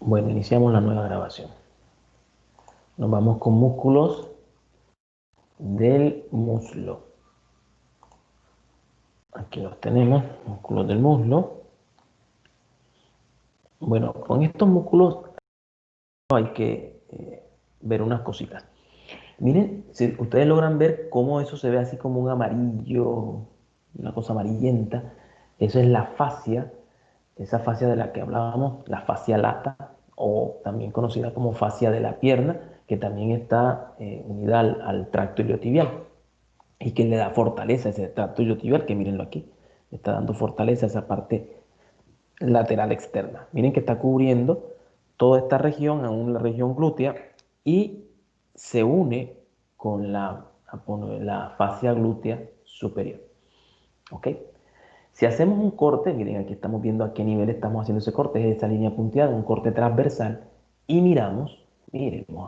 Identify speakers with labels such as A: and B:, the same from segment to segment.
A: Bueno, iniciamos la nueva grabación. Nos vamos con músculos del muslo. Aquí los tenemos, músculos del muslo. Bueno, con estos músculos hay que ver unas cositas. Miren, si ustedes logran ver cómo eso se ve así como un amarillo, una cosa amarillenta, eso es la fascia, esa fascia de la que hablábamos, la fascia lata, o también conocida como fascia de la pierna, que también está unida al tracto iliotibial y que le da fortaleza a ese tracto iliotibial, que mírenlo aquí, le está dando fortaleza a esa parte lateral externa. Miren que está cubriendo toda esta región, aún la región glútea, y se une con la fascia glútea superior. ¿Ok? Si hacemos un corte, miren aquí estamos viendo a qué nivel estamos haciendo ese corte, es esa línea punteada, un corte transversal, y miremos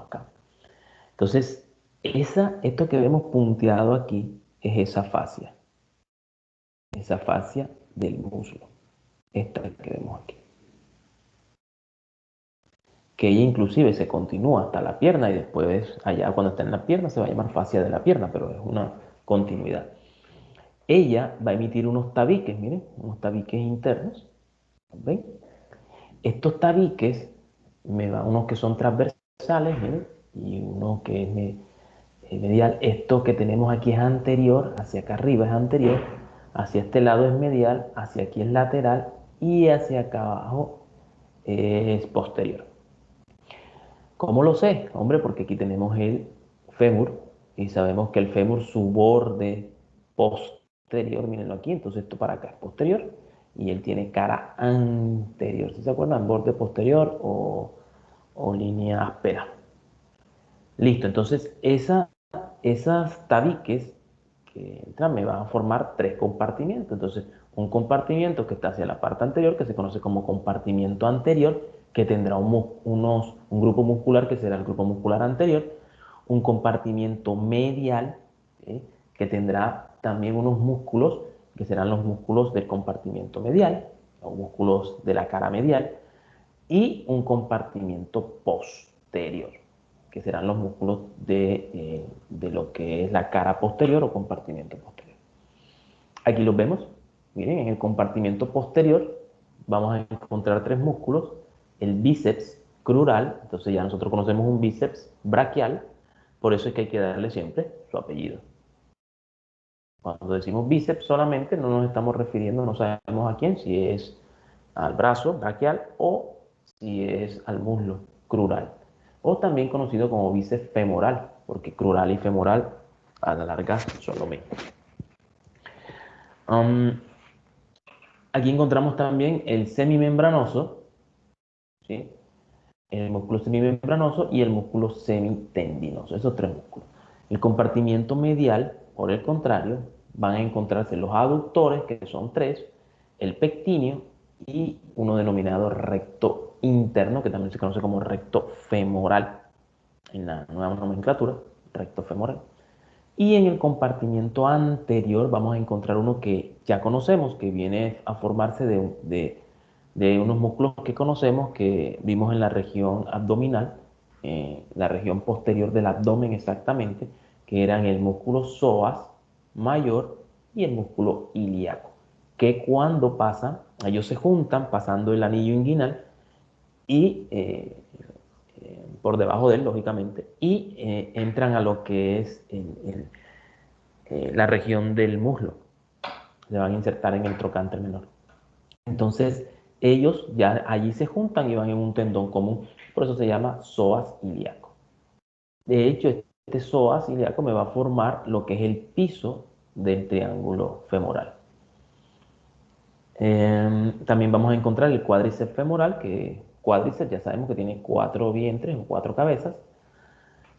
A: acá. Entonces, esto que vemos punteado aquí es esa fascia del muslo, esta que vemos aquí. Que ella inclusive se continúa hasta la pierna y después allá cuando está en la pierna se va a llamar fascia de la pierna, pero es una continuidad. Ella va a emitir unos tabiques, miren, unos tabiques internos, ¿ven? Estos tabiques me van unos que son transversales, miren, y uno que es medial. Esto que tenemos aquí es anterior, hacia acá arriba es anterior, hacia este lado es medial, hacia aquí es lateral y hacia acá abajo es posterior. ¿Cómo lo sé? Hombre, porque aquí tenemos el fémur y sabemos que el fémur, su borde posterior, mírenlo aquí, entonces esto para acá es posterior y él tiene cara anterior. ¿Sí se acuerdan? Borde posterior o línea áspera. Listo, entonces esas tabiques que entran me van a formar tres compartimientos. Entonces, un compartimiento que está hacia la parte anterior, que se conoce como compartimiento anterior, que tendrá un grupo muscular que será el grupo muscular anterior, un compartimiento medial, ¿sí? Que tendrá también unos músculos que serán los músculos del compartimiento medial, o músculos de la cara medial, y un compartimiento posterior, que serán los músculos de lo que es la cara posterior o compartimiento posterior. Aquí los vemos. Miren, en el compartimiento posterior vamos a encontrar tres músculos. El bíceps crural, entonces ya nosotros conocemos un bíceps braquial, por eso es que hay que darle siempre su apellido. Cuando decimos bíceps solamente no nos estamos refiriendo, no sabemos a quién, si es al brazo braquial o si es al muslo crural, o también conocido como bíceps femoral, porque crural y femoral a la larga son lo mismo. Um, Aquí encontramos también el semimembranoso, ¿sí? El músculo semimembranoso y el músculo semitendinoso, esos tres músculos. El compartimiento medial, por el contrario, van a encontrarse los aductores, que son tres, el pectíneo y uno denominado recto interno, que también se conoce como recto femoral en la nueva nomenclatura, recto femoral. Y en el compartimiento anterior vamos a encontrar uno que ya conocemos, que viene a formarse de unos músculos que conocemos, que vimos en la región abdominal, la región posterior del abdomen exactamente, que eran el músculo psoas mayor y el músculo ilíaco, que cuando pasan, ellos se juntan pasando el anillo inguinal y por debajo de él, lógicamente, y entran a lo que es la región del muslo. Se van a insertar en el trocánter menor. Entonces, ellos ya allí se juntan y van en un tendón común. Por eso se llama psoas ilíaco. De hecho, este psoas ilíaco me va a formar lo que es el piso del triángulo femoral. También vamos a encontrar el cuádriceps femoral, que cuádriceps ya sabemos que tiene cuatro vientres o cuatro cabezas.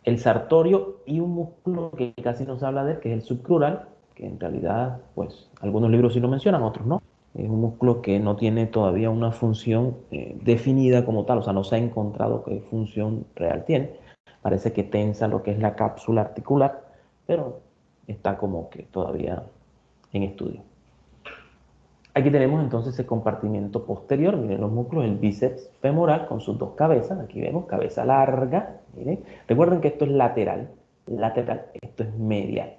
A: El sartorio y un músculo que casi no se habla de él, que es el subcrural, que en realidad, pues, algunos libros sí lo mencionan, otros no. Es un músculo que no tiene todavía una función definida como tal, o sea, no se ha encontrado qué función real tiene. Parece que tensa lo que es la cápsula articular, pero está como que todavía en estudio. Aquí tenemos entonces el compartimiento posterior, miren los músculos, el bíceps femoral con sus dos cabezas, aquí vemos cabeza larga, miren. Recuerden que esto es lateral, esto es medial.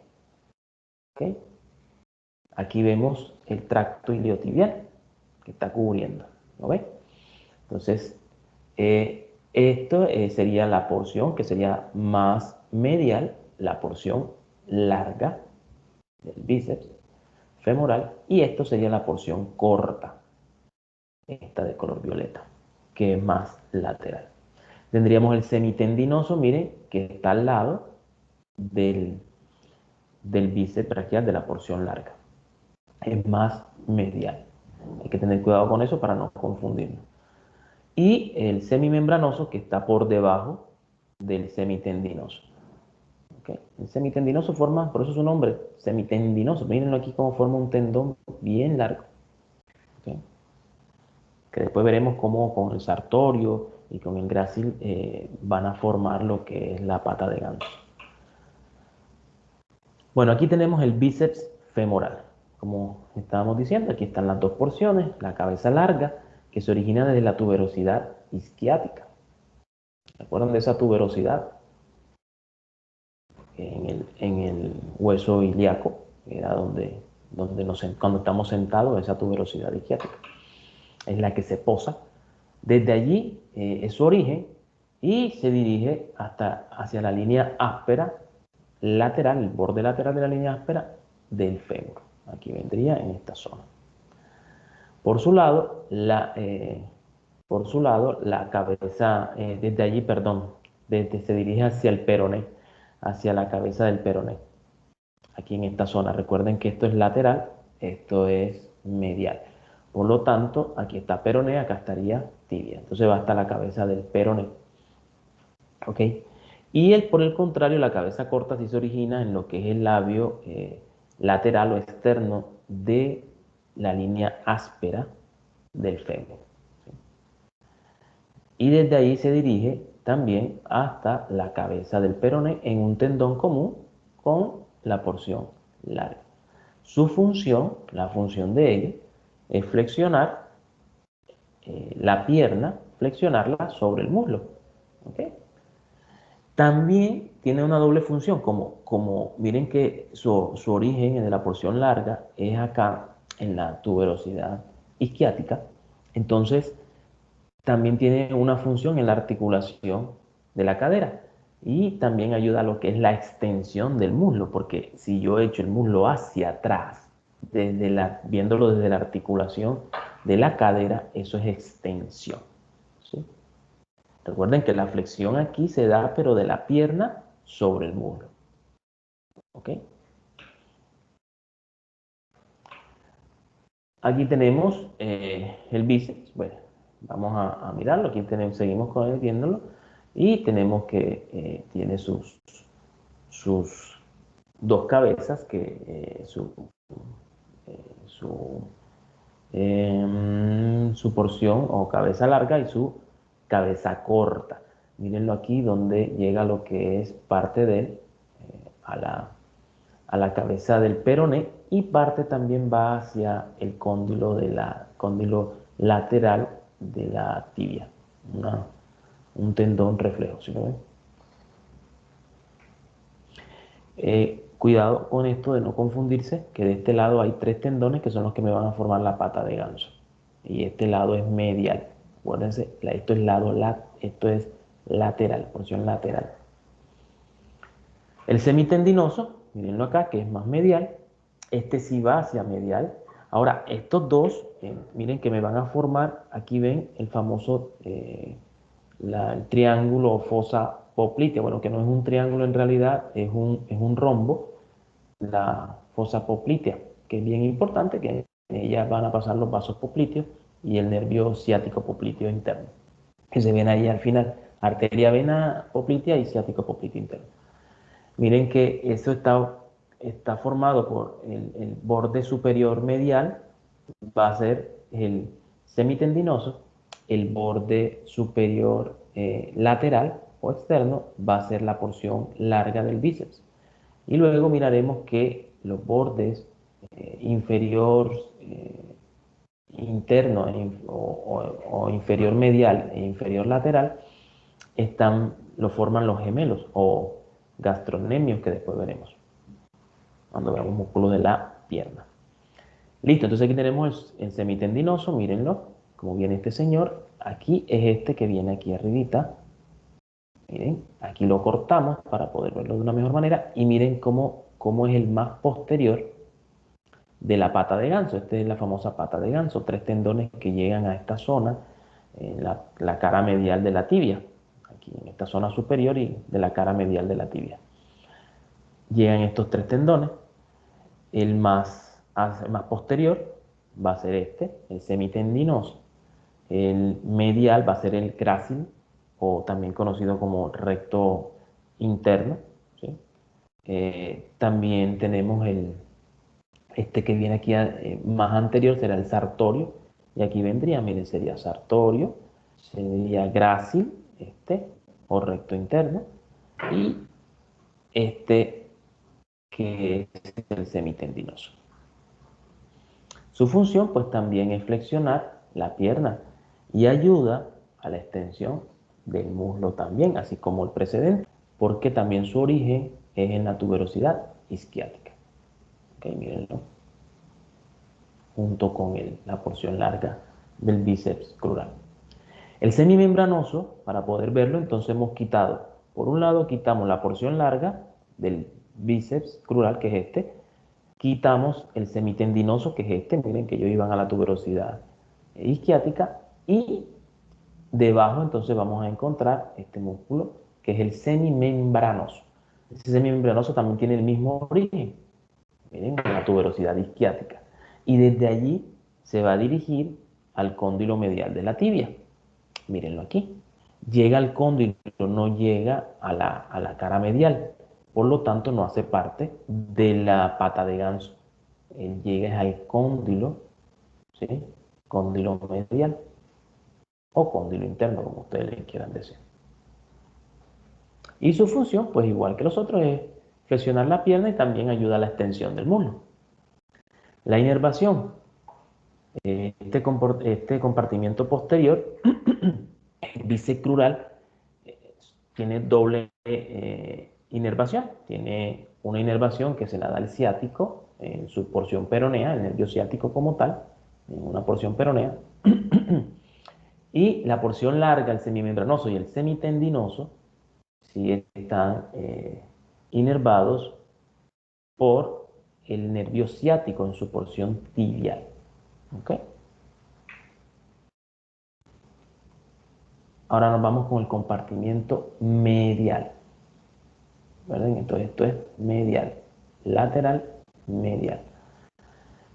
A: ¿Okay? Aquí vemos el tracto iliotibial que está cubriendo, ¿lo ven? Entonces, esto sería la porción que sería más medial, la porción larga del bíceps femoral, y esto sería la porción corta, esta de color violeta, que es más lateral. Tendríamos el semitendinoso, miren, que está al lado del bíceps braquial de la porción larga. Es más medial. Hay que tener cuidado con eso para no confundirnos. Y el semimembranoso, que está por debajo del semitendinoso. ¿Okay? El semitendinoso forma, por eso su nombre, semitendinoso. Mírenlo aquí cómo forma un tendón bien largo. ¿Okay? Que después veremos cómo con el sartorio y con el grácil van a formar lo que es la pata de ganso. Bueno, aquí tenemos el bíceps femoral. Como estábamos diciendo, aquí están las dos porciones, la cabeza larga, que se origina desde la tuberosidad isquiática. ¿Se acuerdan de esa tuberosidad? En el hueso ilíaco, era cuando estamos sentados, esa tuberosidad isquiática. Es la que se posa. Desde allí es su origen y se dirige hacia la línea áspera lateral, el borde lateral de la línea áspera del fémur. Aquí vendría en esta zona. Por su lado, la cabeza, desde allí, perdón, se dirige hacia el peroné, hacia la cabeza del peroné. Aquí en esta zona. Recuerden que esto es lateral, esto es medial. Por lo tanto, aquí está peroné, acá estaría tibia. Entonces va hasta la cabeza del peroné. ¿Ok? Y por el contrario, la cabeza corta sí se origina en lo que es el labio lateral o externo de la línea áspera del fémur. ¿Sí? Y desde ahí se dirige también hasta la cabeza del peroné en un tendón común con la porción larga. Su función, la función de ella, es flexionar la pierna, flexionarla sobre el muslo. ¿Okay? También tiene una doble función, como miren que su origen de la porción larga es acá en la tuberosidad isquiática, entonces también tiene una función en la articulación de la cadera y también ayuda a lo que es la extensión del muslo, porque si yo echo el muslo hacia atrás, viéndolo desde la articulación de la cadera, eso es extensión. ¿Sí? Recuerden que la flexión aquí se da, pero de la pierna sobre el muslo. ¿Ok? Aquí tenemos el bíceps. Bueno, vamos a mirarlo. Aquí seguimos viéndolo. Y tenemos que tiene sus dos cabezas, su porción o cabeza larga y su cabeza corta. Mírenlo aquí donde llega lo que es parte de él a la cabeza del peroné y parte también va hacia el cóndilo lateral de la tibia. Un tendón reflejo, ¿sí lo ven? Cuidado con esto de no confundirse, que de este lado hay tres tendones que son los que me van a formar la pata de ganso. Y este lado es medial. Acuérdense, esto es lateral, porción lateral. El semitendinoso, mirenlo acá, que es más medial. Este sí va hacia medial. Ahora, estos dos, miren que me van a formar, aquí ven el famoso el triángulo o fosa poplitea. Bueno, que no es un triángulo en realidad, es un rombo, la fosa poplitea, que es bien importante, que en ella van a pasar los vasos popliteos y el nervio ciático popliteo interno, que se ven ahí al final, arteria vena poplitea y ciático popliteo interno. Miren que eso está formado por el borde superior medial, va a ser el semitendinoso, el borde superior lateral o externo va a ser la porción larga del bíceps. Y luego miraremos que los bordes inferior interno o inferior medial e inferior lateral lo forman los gemelos o gastrocnemios, que después veremos cuando veamos músculo de la pierna. Listo, entonces aquí tenemos el semitendinoso, mírenlo, como viene este señor. Aquí es este que viene aquí arribita. Miren, aquí lo cortamos para poder verlo de una mejor manera. Y miren cómo es el más posterior de la pata de ganso. Esta es la famosa pata de ganso. 3 tendones que llegan a esta zona, en la cara medial de la tibia. Aquí en esta zona superior y de la cara medial de la tibia. Llegan estos 3 tendones. El más posterior va a ser este, el semitendinoso. El medial va a ser el grácil, o también conocido como recto interno, ¿sí? También tenemos este que viene aquí más anterior, será el sartorio, y aquí vendría, miren, sería sartorio, sería grácil, o recto interno, y este que es el semitendinoso. Su función pues también es flexionar la pierna y ayuda a la extensión del muslo también, así como el precedente, porque también su origen es en la tuberosidad isquiática. Okay, mírenlo, junto con la porción larga del bíceps crural. El semimembranoso, para poder verlo, entonces hemos quitado, por un lado quitamos la porción larga del bíceps crural, que es este, quitamos el semitendinoso, que es este, miren que ellos iban a la tuberosidad isquiática, y debajo entonces vamos a encontrar este músculo, que es el semimembranoso. Ese semimembranoso también tiene el mismo origen, miren, la tuberosidad isquiática, y desde allí se va a dirigir al cóndilo medial de la tibia. Mírenlo aquí. Llega al cóndilo, no llega a la cara medial, por lo tanto no hace parte de la pata de ganso. Él llega al cóndilo, ¿sí? Cóndilo medial o cóndilo interno, como ustedes le quieran decir. Y su función, pues igual que los otros, es flexionar la pierna y también ayuda a la extensión del muslo. La inervación, este compartimiento posterior, bicecrural, tiene doble inervación. Tiene una inervación que se la da el ciático en su porción peronea, el nervio ciático como tal, en una porción peronea. Y la porción larga, el semimembranoso y el semitendinoso, sí están inervados por el nervio ciático en su porción tibial. ¿Okay? Ahora nos vamos con el compartimiento medial. ¿Verdad? Entonces esto es medial, lateral, medial.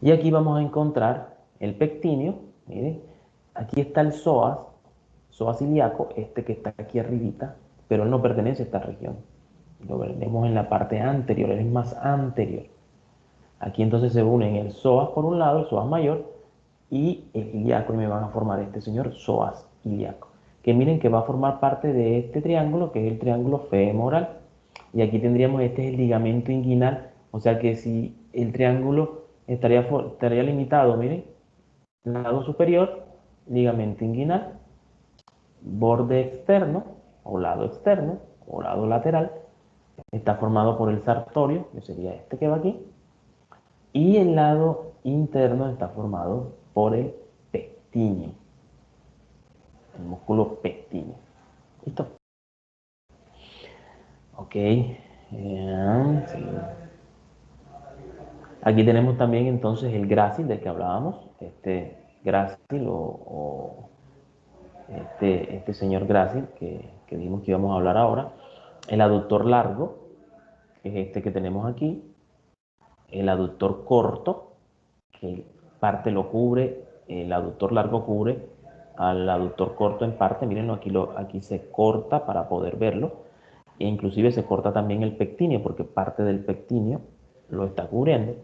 A: Y aquí vamos a encontrar el pectíneo. Miren, aquí está el psoas ilíaco, este que está aquí arribita, pero él no pertenece a esta región. Lo veremos en la parte anterior, él es más anterior. Aquí entonces se unen el psoas por un lado, el psoas mayor, y el ilíaco, y me van a formar este señor psoas ilíaco, que miren que va a formar parte de este triángulo, que es el triángulo femoral. Y aquí tendríamos, este es el ligamento inguinal, o sea que si el triángulo estaría limitado, miren, lado superior, ligamento inguinal, borde externo o lado lateral, está formado por el sartorio, que sería este que va aquí, y el lado interno está formado por el pectíneo, el músculo pectíneo. ¿Listo? Ok. Sí. Aquí tenemos también entonces el grácil del que hablábamos, este grácil o este señor grácil que dijimos que íbamos a hablar ahora, el aductor largo, que es este que tenemos aquí, el aductor corto, que parte lo cubre, el aductor largo cubre al aductor corto en parte, mírenlo, aquí se corta para poder verlo, e inclusive se corta también el pectíneo, porque parte del pectíneo lo está cubriendo,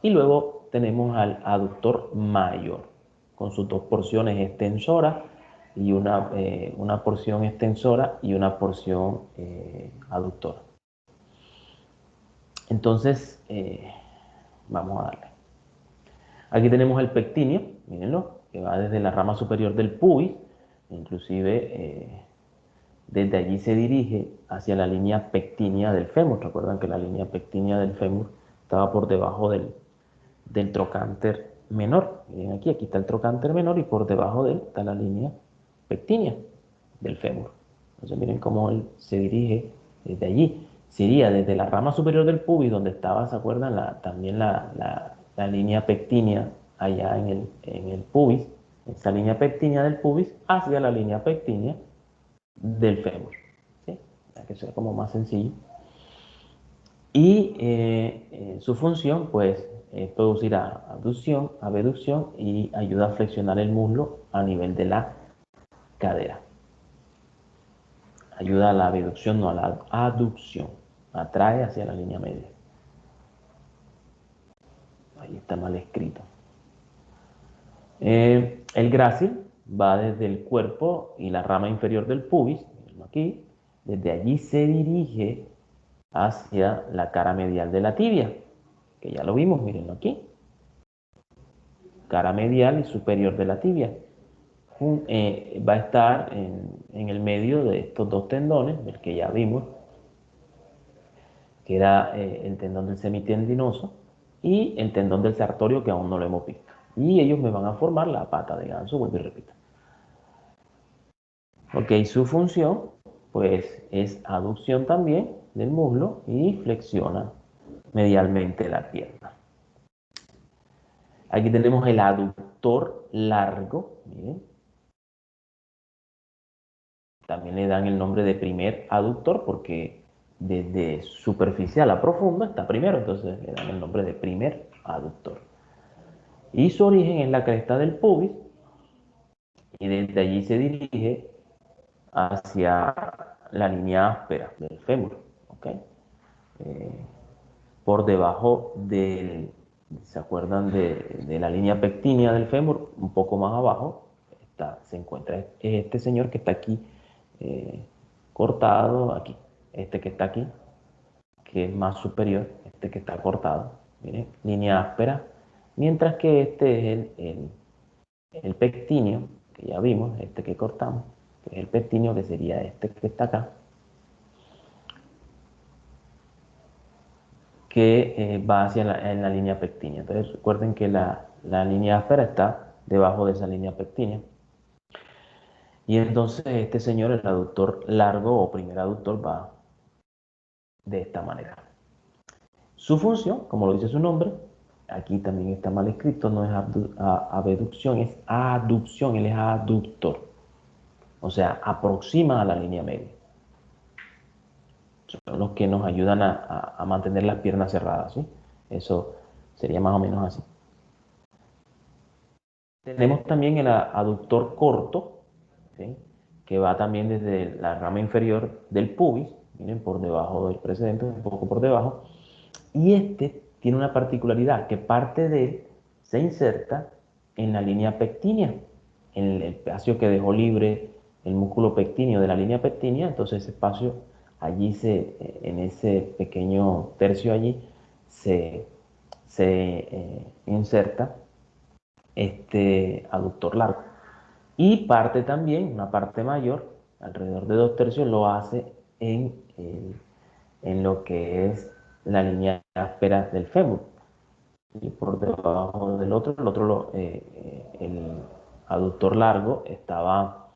A: y luego tenemos al aductor mayor, con sus dos porciones extensoras, y una porción extensora y una porción aductora. Entonces, vamos a darle. Aquí tenemos el pectíneo, mírenlo, que va desde la rama superior del pubis, inclusive desde allí se dirige hacia la línea pectínea del fémur. Recuerdan que la línea pectínea del fémur estaba por debajo del trocánter menor. Miren aquí está el trocánter menor y por debajo de él está la línea pectínea del fémur. Entonces miren cómo él se dirige desde allí. Sería desde la rama superior del pubis, donde estaba, ¿se acuerdan? También la línea pectínea allá en el pubis, esa línea pectínea del pubis, hacia la línea pectínea del fémur. ¿Sí? Para que sea como más sencillo. Y su función, pues, es producir abducción, abducción y ayuda a flexionar el muslo a nivel de la cadera. Ayuda a la abducción, no a la aducción. Atrae hacia la línea media. Ahí está mal escrito. El grácil va desde el cuerpo y la rama inferior del pubis, aquí. Desde allí se dirige hacia la cara medial de la tibia, que ya lo vimos, mírenlo aquí. Cara medial y superior de la tibia. Va a estar en el medio de estos dos tendones, del que ya vimos, que era el tendón del semitendinoso y el tendón del sartorio, que aún no lo hemos visto. Y ellos me van a formar la pata de ganso, vuelvo y repito. Ok, su función, pues, es aducción también del muslo y flexiona medialmente la pierna. Aquí tenemos el aductor largo, miren. También le dan el nombre de primer aductor porque desde superficial a profundo está primero, entonces le dan el nombre de primer aductor. Y su origen es la cresta del pubis y desde allí se dirige hacia la línea áspera del fémur, ¿okay? Por debajo del, ¿se acuerdan de la línea pectínea del fémur? Un poco más abajo se encuentra este señor que está aquí cortado, aquí, este que está aquí, que es más superior, este que está cortado, miren, línea áspera, mientras que este es el pectíneo, que ya vimos, este que cortamos, que es el pectíneo, que sería este que está acá, que va en la línea pectínea. Entonces recuerden que la línea áspera está debajo de esa línea pectínea. Y entonces este señor, el aductor largo o primer aductor, va de esta manera. Su función, como lo dice su nombre, aquí también está mal escrito, no es abducción, es aducción, él es aductor. O sea, aproxima a la línea media. Son los que nos ayudan a mantener las piernas cerradas, ¿sí? Eso sería más o menos así. Tenemos también el aductor corto, ¿sí? Que va también desde la rama inferior del pubis, miren, por debajo del precedente, un poco por debajo, y este tiene una particularidad, que parte de él se inserta en la línea pectínea, en el espacio que dejó libre el músculo pectíneo de la línea pectínea, entonces ese espacio allí en ese pequeño tercio allí se inserta este aductor largo. Y parte también, una parte mayor, alrededor de 2/3, lo hace en lo que es la línea áspera del fémur. Y por debajo del otro, el aductor largo estaba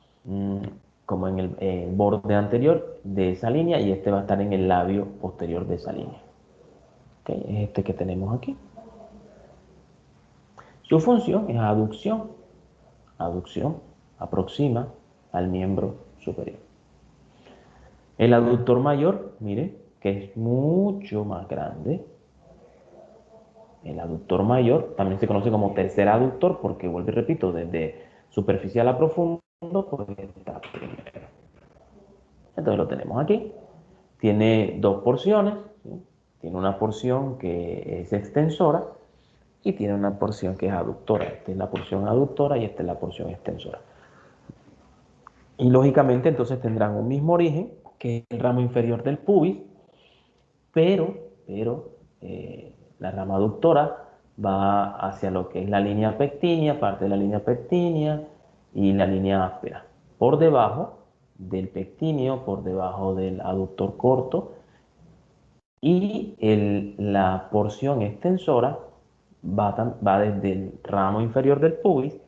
A: como en el borde anterior de esa línea y este va a estar en el labio posterior de esa línea. ¿Okay? Es este que tenemos aquí. Su función es aducción. Aducción aproxima al miembro superior. El aductor mayor, mire, que es mucho más grande. El aductor mayor también se conoce como tercer aductor porque, vuelvo y repito, desde superficial a profundo, pues está primero. Entonces lo tenemos aquí. Tiene dos porciones, ¿sí? Tiene una porción que es extensora y tiene una porción que es aductora. Esta es la porción aductora y esta es la porción extensora. Y lógicamente entonces tendrán un mismo origen, que es el ramo inferior del pubis, pero la rama aductora va hacia lo que es la línea pectínea, parte de la línea pectínea y la línea áspera. Por debajo del pectíneo, por debajo del aductor corto, y la porción extensora va desde el ramo inferior del pubis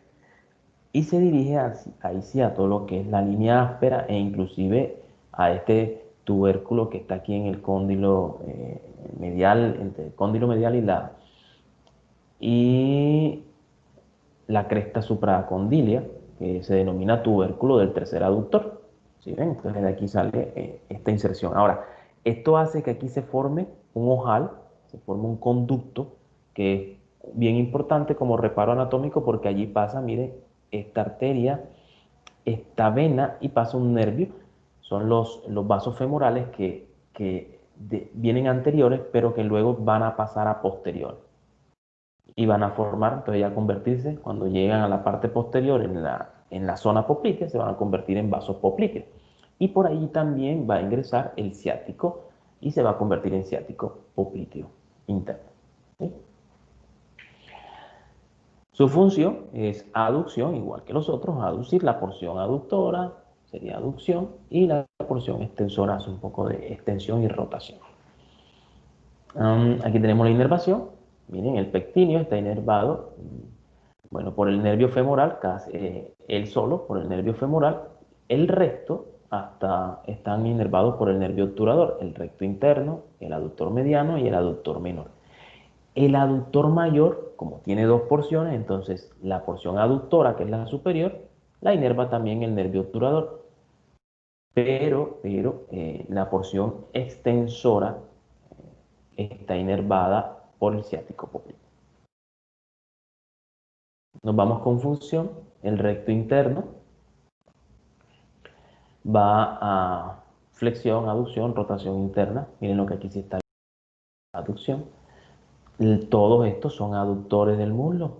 A: y se dirige ahí sí a todo lo que es la línea áspera e inclusive a este tubérculo que está aquí en el cóndilo medial, entre el cóndilo medial y la cresta supracondilia, que se denomina tubérculo del tercer aductor. ¿Sí ven? Entonces de aquí sale esta inserción. Ahora, esto hace que aquí se forme un ojal, se forme un conducto que es bien importante como reparo anatómico porque allí pasa, mire, esta arteria, esta vena y pasa un nervio. Son los vasos femorales que vienen anteriores pero que luego van a pasar a posteriores y van a formar, entonces ya convertirse, cuando llegan a la parte posterior en la zona poplitea, se van a convertir en vasos poplíteos. Y por ahí también va a ingresar el ciático y se va a convertir en ciático poplíteo interno. ¿Sí? Su función es aducción, igual que los otros, aducir la porción aductora, sería aducción, y la porción extensora hace un poco de extensión y rotación. Aquí tenemos la inervación. Miren, el pectíneo está inervado, bueno, por el nervio femoral, él solo, por el nervio femoral. El resto están inervados por el nervio obturador, el recto interno, el aductor mediano y el aductor menor. El aductor mayor, como tiene dos porciones, entonces la porción aductora, que es la superior, la inerva también el nervio obturador. Pero la porción extensora está inervada por el ciático popliteo. Nos vamos con función. El recto interno va a flexión, aducción, rotación interna. Miren lo que aquí sí está, aducción. Todos estos son aductores del muslo,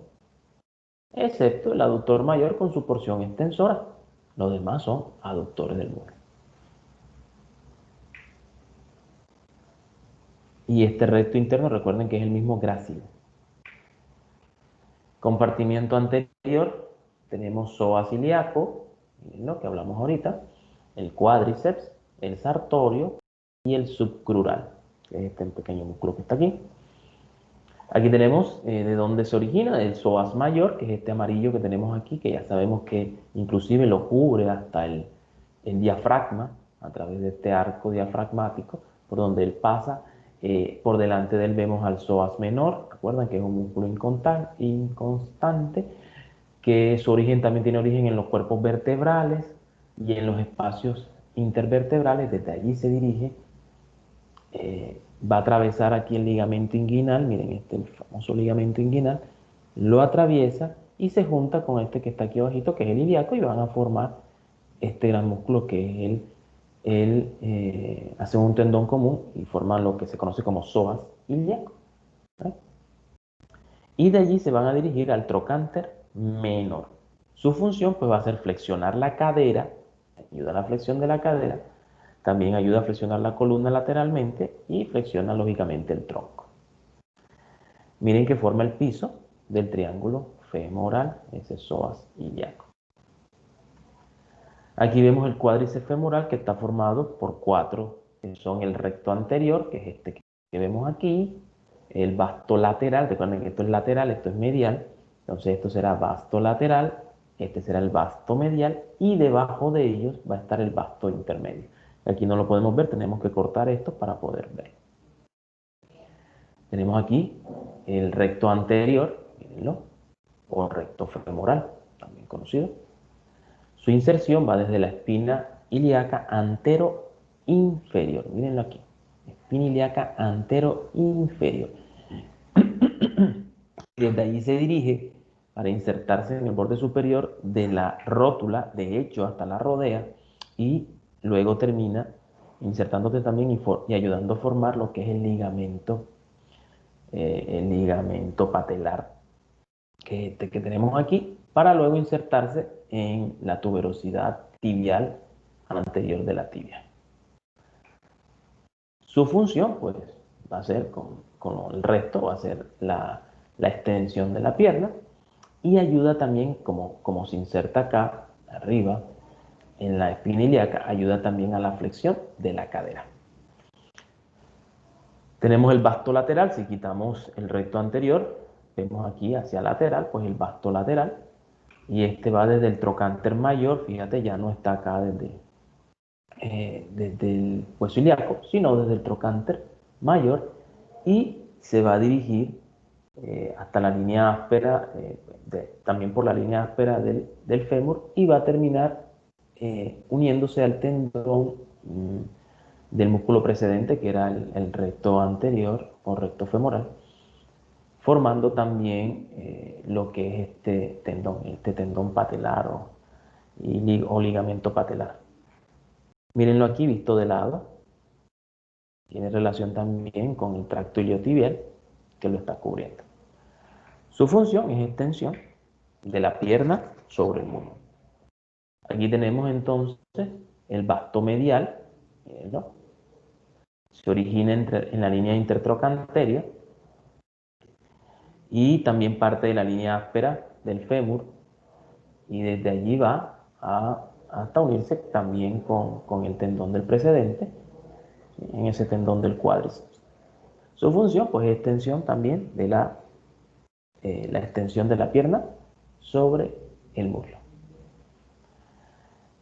A: excepto el aductor mayor con su porción extensora. Los demás son aductores del muslo. Y este recto interno, recuerden que es el mismo grácil. Compartimiento anterior, tenemos psoas ilíaco, lo que hablamos ahorita, el cuádriceps, el sartorio y el subcrural, que es este pequeño músculo que está aquí. Aquí tenemos de dónde se origina, el psoas mayor, que es este amarillo que tenemos aquí, que ya sabemos que inclusive lo cubre hasta el diafragma, a través de este arco diafragmático, por donde él pasa. Por delante de él vemos al psoas menor, recuerdan que es un músculo inconstante, que su origen también tiene origen en los cuerpos vertebrales y en los espacios intervertebrales. Desde allí se dirige, va a atravesar aquí el ligamento inguinal, miren este el famoso ligamento inguinal, lo atraviesa y se junta con este que está aquí abajito, que es el ilíaco, y van a formar este gran músculo que es hace un tendón común y forman lo que se conoce como psoas ilíaco. ¿Vale? Y de allí se van a dirigir al trocánter menor. Su función pues va a ser flexionar la cadera, ayuda a la flexión de la cadera, también ayuda a flexionar la columna lateralmente y flexiona lógicamente el tronco. Miren que forma el piso del triángulo femoral, ese psoas ilíaco. Aquí vemos el cuádriceps femoral que está formado por cuatro, que son el recto anterior, que es este que vemos aquí, el vasto lateral, recuerden que esto es lateral, esto es medial, entonces esto será vasto lateral, este será el vasto medial y debajo de ellos va a estar el vasto intermedio. Aquí no lo podemos ver, tenemos que cortar esto para poder ver. Tenemos aquí el recto anterior, mírenlo, o recto femoral, también conocido. Su inserción va desde la espina ilíaca antero-inferior. Mírenlo aquí. Espina ilíaca antero-inferior. Desde allí se dirige para insertarse en el borde superior de la rótula, de hecho hasta la rodea, y luego termina insertándose también y ayudando a formar lo que es el ligamento patelar que tenemos aquí, para luego insertarse en la tuberosidad tibial anterior de la tibia. Su función, pues, va a ser con el resto, va a ser la extensión de la pierna y ayuda también, como se inserta acá arriba, en la espina ilíaca, ayuda también a la flexión de la cadera. Tenemos el vasto lateral, si quitamos el recto anterior, vemos aquí hacia lateral, pues el vasto lateral, y este va desde el trocánter mayor, fíjate, ya no está acá desde el hueso ilíaco, sino desde el trocánter mayor, y se va a dirigir hasta la línea áspera, también por la línea áspera del fémur, y va a terminar uniéndose al tendón del músculo precedente, que era el recto anterior o recto femoral, formando también lo que es este tendón patelar o ligamento patelar. Mírenlo aquí visto de lado, tiene relación también con el tracto iliotibial que lo está cubriendo. Su función es extensión de la pierna sobre el muslo. Aquí tenemos entonces el vasto medial, ¿no? Se origina en la línea intertrocanteria y también parte de la línea áspera del fémur, y desde allí va hasta unirse también con el tendón del precedente, ¿sí? En ese tendón del cuádriceps. Su función pues es extensión también de la extensión de la pierna sobre el muslo.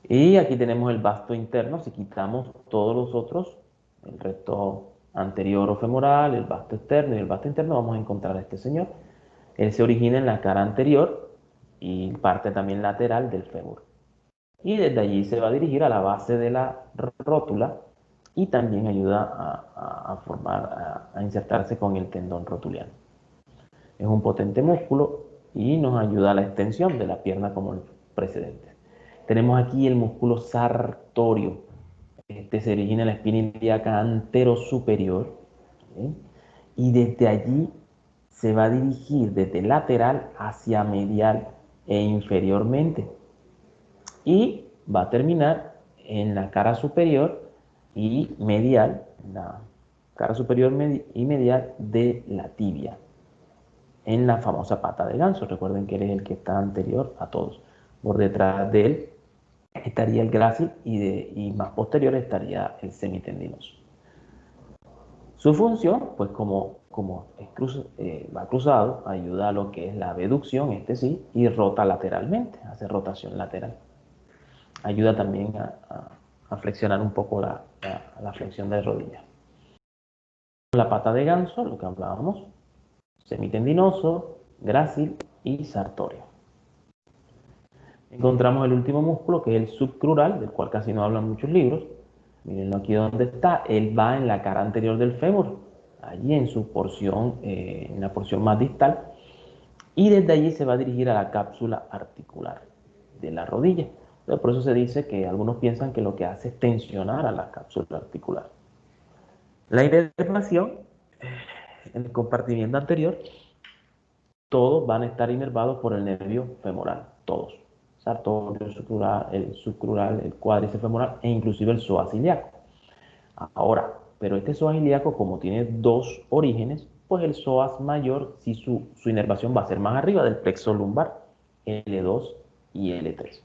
A: Y aquí tenemos el vasto interno. Si quitamos todos los otros, el recto anterior o femoral, el vasto externo y el vasto interno, vamos a encontrar a este señor. Él se origina en la cara anterior y parte también lateral del fémur. Y desde allí se va a dirigir a la base de la rótula y también ayuda a insertarse con el tendón rotuliano. Es un potente músculo y nos ayuda a la extensión de la pierna como el precedente. Tenemos aquí el músculo sartorio. Este se origina en la espina ilíaca anterosuperior, ¿sí? Y desde allí se va a dirigir desde lateral hacia medial e inferiormente. Y va a terminar en la cara superior y medial, la cara superior y medial de la tibia, en la famosa pata de ganso. Recuerden que él es el que está anterior a todos. Por detrás de él estaría el grácil y más posterior estaría el semitendinoso. Su función, pues va cruzado, ayuda a lo que es la abducción, sí, y rota lateralmente, hace rotación lateral. Ayuda también a flexionar un poco la flexión de rodilla. La pata de ganso, lo que hablábamos, semitendinoso, grácil y sartorio. Encontramos el último músculo, que es el subcrural, del cual casi no hablan muchos libros. Mírenlo aquí donde está. Él va en la cara anterior del fémur, allí en su porción, en la porción más distal, y desde allí se va a dirigir a la cápsula articular de la rodilla. Entonces, por eso se dice que algunos piensan que lo que hace es tensionar a la cápsula articular. La inervación, en el compartimiento anterior, todos van a estar inervados por el nervio femoral, todos. Sartorio, el subcrural, el cuádriceps femoral e inclusive el psoas ilíaco. Ahora, pero este psoas ilíaco, como tiene dos orígenes, pues el psoas mayor, si su inervación va a ser más arriba del plexo lumbar, L2 y L3.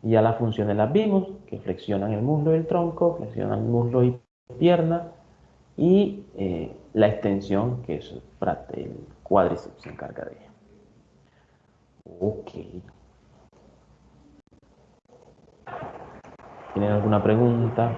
A: Ya las funciones las vimos, que flexionan el muslo y el tronco, flexionan el muslo y pierna, y la extensión, que es el cuádriceps, se encarga de ella. Ok. ¿Tienen alguna pregunta?